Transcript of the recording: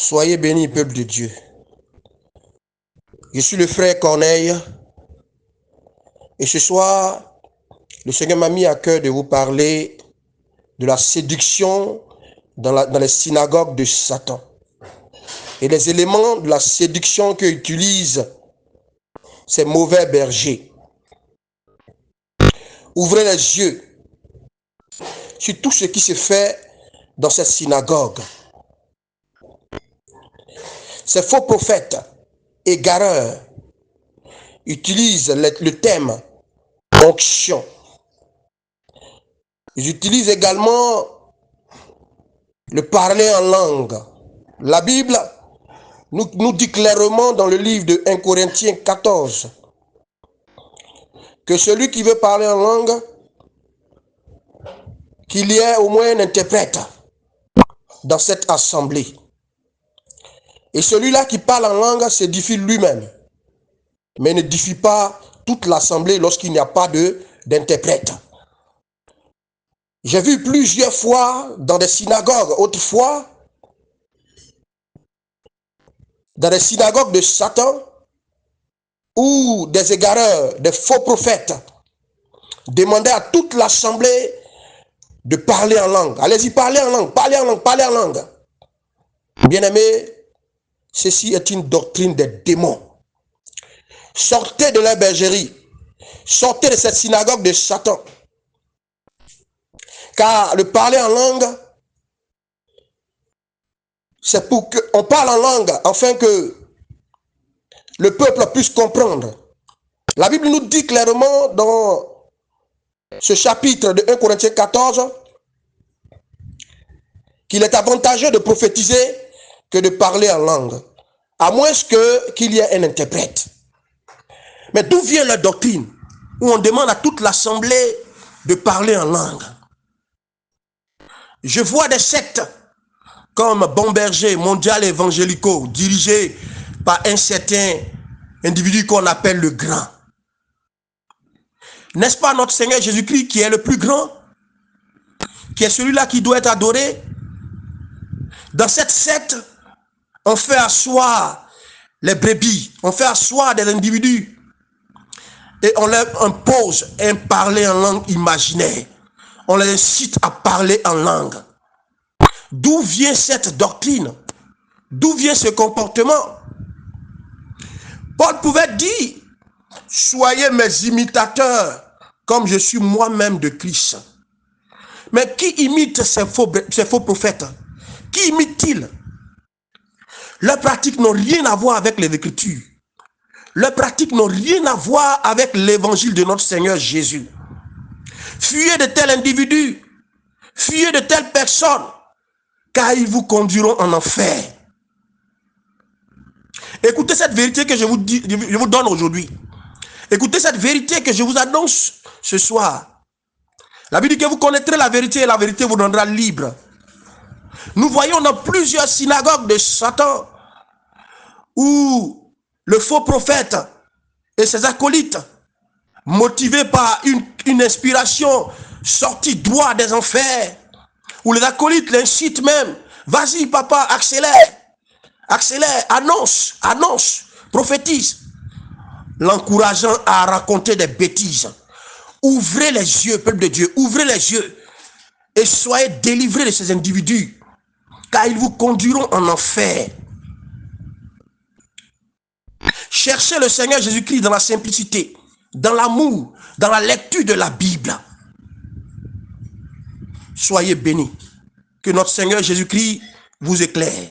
Soyez bénis, peuple de Dieu. Je suis le frère Corneille et ce soir, le Seigneur m'a mis à cœur de vous parler de la séduction dans les synagogues de Satan et les éléments de la séduction qu'utilisent ces mauvais bergers. Ouvrez les yeux sur tout ce qui se fait dans cette synagogue. Ces faux prophètes égareurs utilisent le thème onction. Ils utilisent également le parler en langue. La Bible nous dit clairement dans le livre de 1 Corinthiens 14 que celui qui veut parler en langue, qu'il y ait au moins un interprète dans cette assemblée. Et celui-là qui parle en langue s'édifie lui-même, mais n'édifie pas toute l'assemblée lorsqu'il n'y a pas d'interprète. J'ai vu plusieurs fois dans des synagogues, autrefois, dans les synagogues de Satan, où des égareurs, des faux prophètes, demandaient à toute l'assemblée de parler en langue. Allez-y, parlez en langue, parlez en langue, parlez en langue. Bien-aimés, ceci est une doctrine des démons. Sortez de la bergerie, sortez de cette synagogue de Satan. Car le parler en langue, c'est pour qu'on parle en langue, afin que le peuple puisse comprendre. La Bible nous dit clairement dans ce chapitre de 1 Corinthiens 14 qu'il est avantageux de prophétiser que de parler en langue, à moins qu'il y ait un interprète. Mais d'où vient la doctrine où on demande à toute l'assemblée de parler en langue? Je vois des sectes comme Bon Berger, Mondial Évangélico, dirigés par un certain individu qu'on appelle le grand. N'est-ce pas notre Seigneur Jésus-Christ qui est le plus grand, qui est celui-là qui doit être adoré? Dans cette secte, on fait asseoir les brebis, on fait asseoir des individus et on leur impose un parler en langue imaginaire. On les incite à parler en langue. D'où vient cette doctrine? D'où vient ce comportement? Paul pouvait dire, soyez mes imitateurs comme je suis moi-même de Christ. Mais qui imite ces faux prophètes? Qui imite-t-il? Leurs pratiques n'ont rien à voir avec les Écritures. Leurs pratiques n'ont rien à voir avec l'évangile de notre Seigneur Jésus. Fuyez de tels individus, fuyez de telles personnes, car ils vous conduiront en enfer. Écoutez cette vérité que je vous donne aujourd'hui. Écoutez cette vérité que je vous annonce ce soir. La Bible dit que vous connaîtrez la vérité et la vérité vous rendra libre. Nous voyons dans plusieurs synagogues de Satan où le faux prophète et ses acolytes, motivés par une inspiration sortie droit des enfers, où les acolytes l'incitent même, vas-y papa, accélère, accélère, annonce, prophétise, l'encourageant à raconter des bêtises. Ouvrez les yeux, peuple de Dieu, ouvrez les yeux et soyez délivrés de ces individus, car ils vous conduiront en enfer. Cherchez le Seigneur Jésus-Christ dans la simplicité, dans l'amour, dans la lecture de la Bible. Soyez bénis. Que notre Seigneur Jésus-Christ vous éclaire.